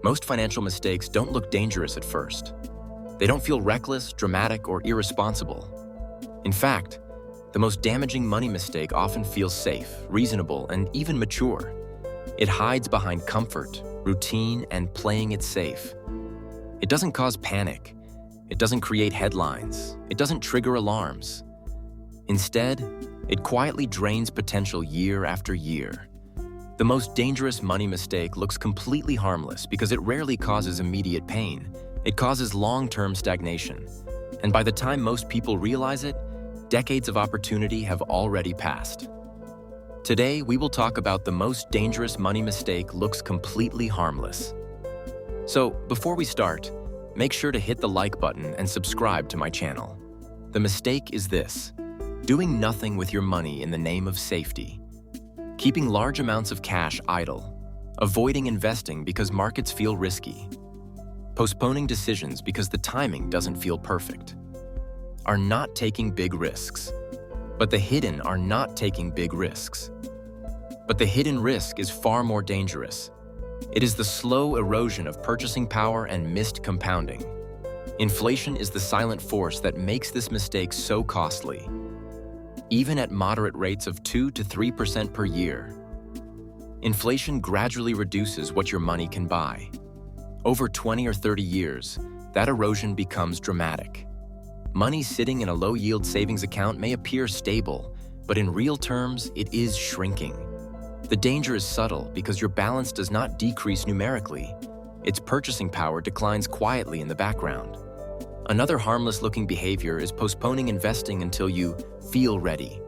Most financial mistakes don't look dangerous at first. They don't feel reckless, dramatic, or irresponsible. In fact, the most damaging money mistake often feels safe, reasonable, and even mature. It hides behind comfort, routine, and playing it safe. It doesn't cause panic. It doesn't create headlines. It doesn't trigger alarms. Instead, it quietly drains potential year after year. The most dangerous money mistake looks completely harmless because it rarely causes immediate pain. It causes long-term stagnation. And by the time most people realize it, decades of opportunity have already passed. Today, we will talk about the most dangerous money mistake looks completely harmless. So, before we start, make sure to hit the like button and subscribe to my channel. The mistake is this: doing nothing with your money in the name of safety. Keeping large amounts of cash idle. Avoiding investing because markets feel risky. Postponing decisions because the timing doesn't feel perfect. Are not taking big risks. But the hidden are not taking big risks. But the hidden risk is far more dangerous. It is the slow erosion of purchasing power and missed compounding. Inflation is the silent force that makes this mistake so costly. Even at moderate rates of 2 to 3% per year, inflation gradually reduces what your money can buy. Over 20 or 30 years, that erosion becomes dramatic. Money sitting in a low-yield savings account may appear stable, but in real terms, it is shrinking. The danger is subtle because your balance does not decrease numerically. Its purchasing power declines quietly in the background. Another harmless-looking behavior is postponing investing until you feel ready.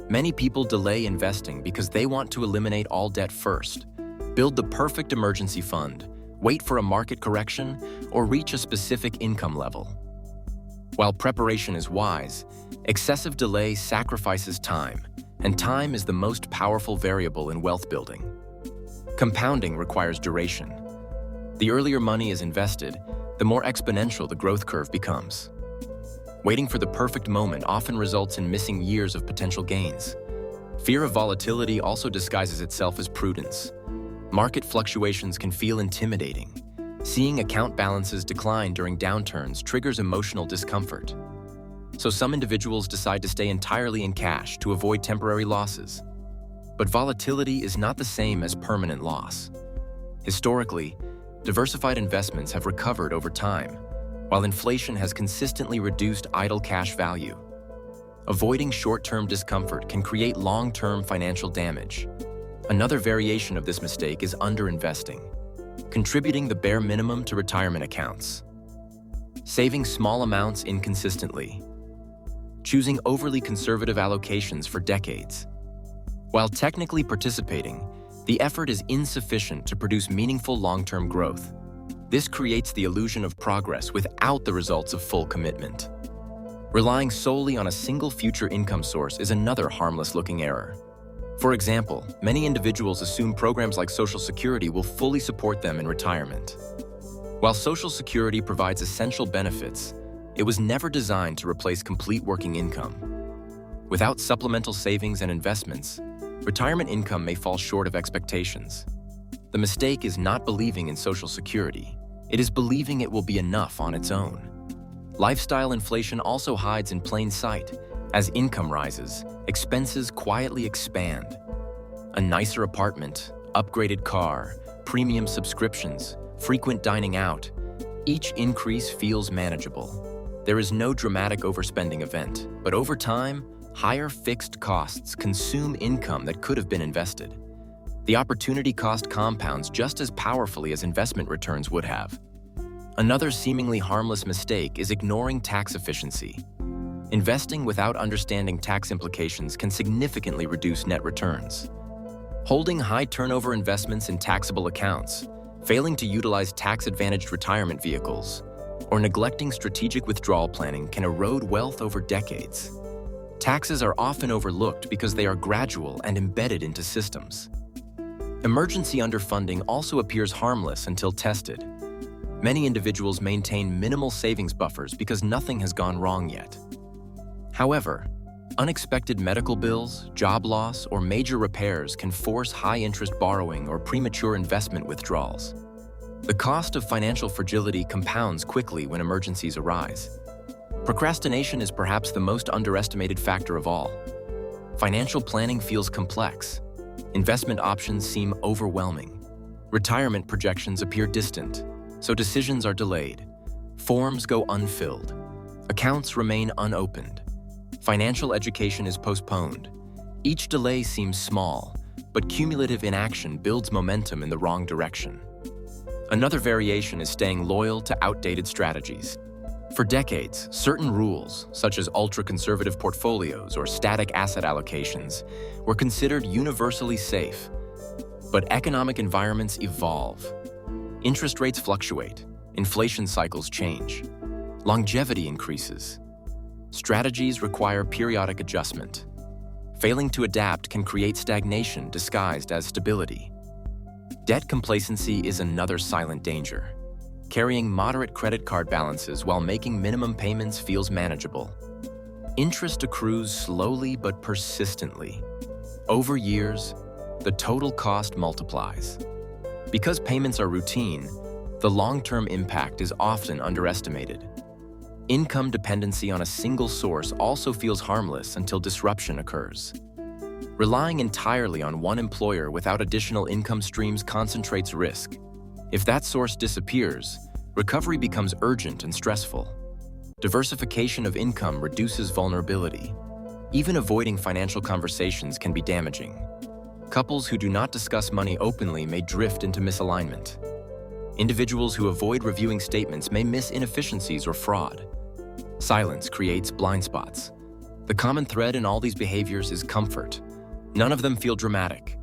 Many people delay investing because they want to eliminate all debt first, build the perfect emergency fund, wait for a market correction, or reach a specific income level. While preparation is wise, excessive delay sacrifices time, and time is the most powerful variable in wealth building. Compounding requires duration. The earlier money is invested, the more exponential the growth curve becomes. Waiting for the perfect moment often results in missing years of potential gains. Fear of volatility also disguises itself as prudence. Market fluctuations can feel intimidating. Seeing account balances decline during downturns triggers emotional discomfort. So some individuals decide to stay entirely in cash to avoid temporary losses. But volatility is not the same as permanent loss. Historically, diversified investments have recovered over time, while inflation has consistently reduced idle cash value. Avoiding short-term discomfort can create long-term financial damage. Another variation of this mistake is underinvesting, contributing the bare minimum to retirement accounts, saving small amounts inconsistently, choosing overly conservative allocations for decades. While technically participating, the effort is insufficient to produce meaningful long-term growth. This creates the illusion of progress without the results of full commitment. Relying solely on a single future income source is another harmless-looking error. For example, many individuals assume programs like Social Security will fully support them in retirement. While Social Security provides essential benefits, it was never designed to replace complete working income. Without supplemental savings and investments, retirement income may fall short of expectations. The mistake is not believing in Social Security. It is believing it will be enough on its own. Lifestyle inflation also hides in plain sight. As income rises, expenses quietly expand. A nicer apartment, upgraded car, premium subscriptions, frequent dining out, each increase feels manageable. There is no dramatic overspending event, but over time, higher fixed costs consume income that could have been invested. The opportunity cost compounds just as powerfully as investment returns would have. Another seemingly harmless mistake is ignoring tax efficiency. Investing without understanding tax implications can significantly reduce net returns. Holding high turnover investments in taxable accounts, failing to utilize tax-advantaged retirement vehicles, or neglecting strategic withdrawal planning can erode wealth over decades. Taxes are often overlooked because they are gradual and embedded into systems. Emergency underfunding also appears harmless until tested. Many individuals maintain minimal savings buffers because nothing has gone wrong yet. However, unexpected medical bills, job loss, or major repairs can force high-interest borrowing or premature investment withdrawals. The cost of financial fragility compounds quickly when emergencies arise. Procrastination is perhaps the most underestimated factor of all. Financial planning feels complex. Investment options seem overwhelming. Retirement projections appear distant, so decisions are delayed. Forms go unfilled. Accounts remain unopened. Financial education is postponed. Each delay seems small, but cumulative inaction builds momentum in the wrong direction. Another variation is staying loyal to outdated strategies. For decades, certain rules, such as ultra-conservative portfolios or static asset allocations, were considered universally safe. But economic environments evolve. Interest rates fluctuate, inflation cycles change, longevity increases. Strategies require periodic adjustment. Failing to adapt can create stagnation disguised as stability. Debt complacency is another silent danger. Carrying moderate credit card balances while making minimum payments feels manageable. Interest accrues slowly but persistently. Over years, the total cost multiplies. Because payments are routine, the long-term impact is often underestimated. Income dependency on a single source also feels harmless until disruption occurs. Relying entirely on one employer without additional income streams concentrates risk. If that source disappears, recovery becomes urgent and stressful. Diversification of income reduces vulnerability. Even avoiding financial conversations can be damaging. Couples who do not discuss money openly may drift into misalignment. Individuals who avoid reviewing statements may miss inefficiencies or fraud. Silence creates blind spots. The common thread in all these behaviors is comfort. None of them feel dramatic.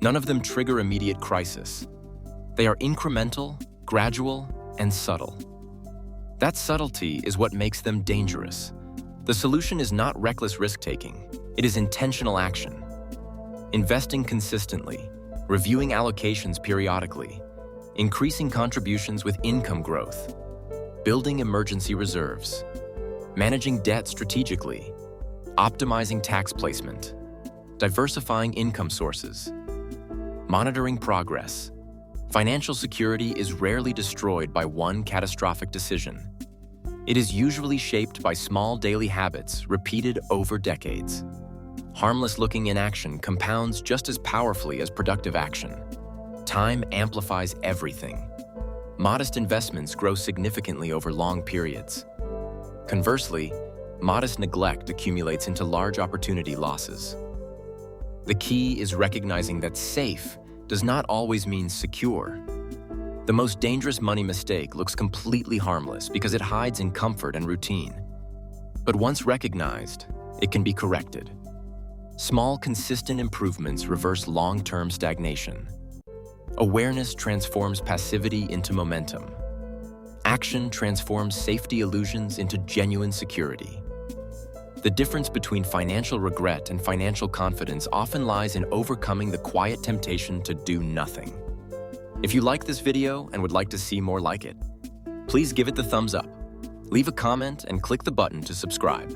None of them trigger immediate crisis. They are incremental, gradual, and subtle. That subtlety is what makes them dangerous. The solution is not reckless risk-taking. It is intentional action. Investing consistently, reviewing allocations periodically, increasing contributions with income growth, building emergency reserves, managing debt strategically, optimizing tax placement, diversifying income sources, monitoring progress. Financial security is rarely destroyed by one catastrophic decision. It is usually shaped by small daily habits repeated over decades. Harmless-looking inaction compounds just as powerfully as productive action. Time amplifies everything. Modest investments grow significantly over long periods. Conversely, modest neglect accumulates into large opportunity losses. The key is recognizing that safe does not always mean secure. The most dangerous money mistake looks completely harmless because it hides in comfort and routine. But once recognized, it can be corrected. Small, consistent improvements reverse long-term stagnation. Awareness transforms passivity into momentum. Action transforms safety illusions into genuine security. The difference between financial regret and financial confidence often lies in overcoming the quiet temptation to do nothing. If you like this video and would like to see more like it, please give it the thumbs up. Leave a comment and click the button to subscribe.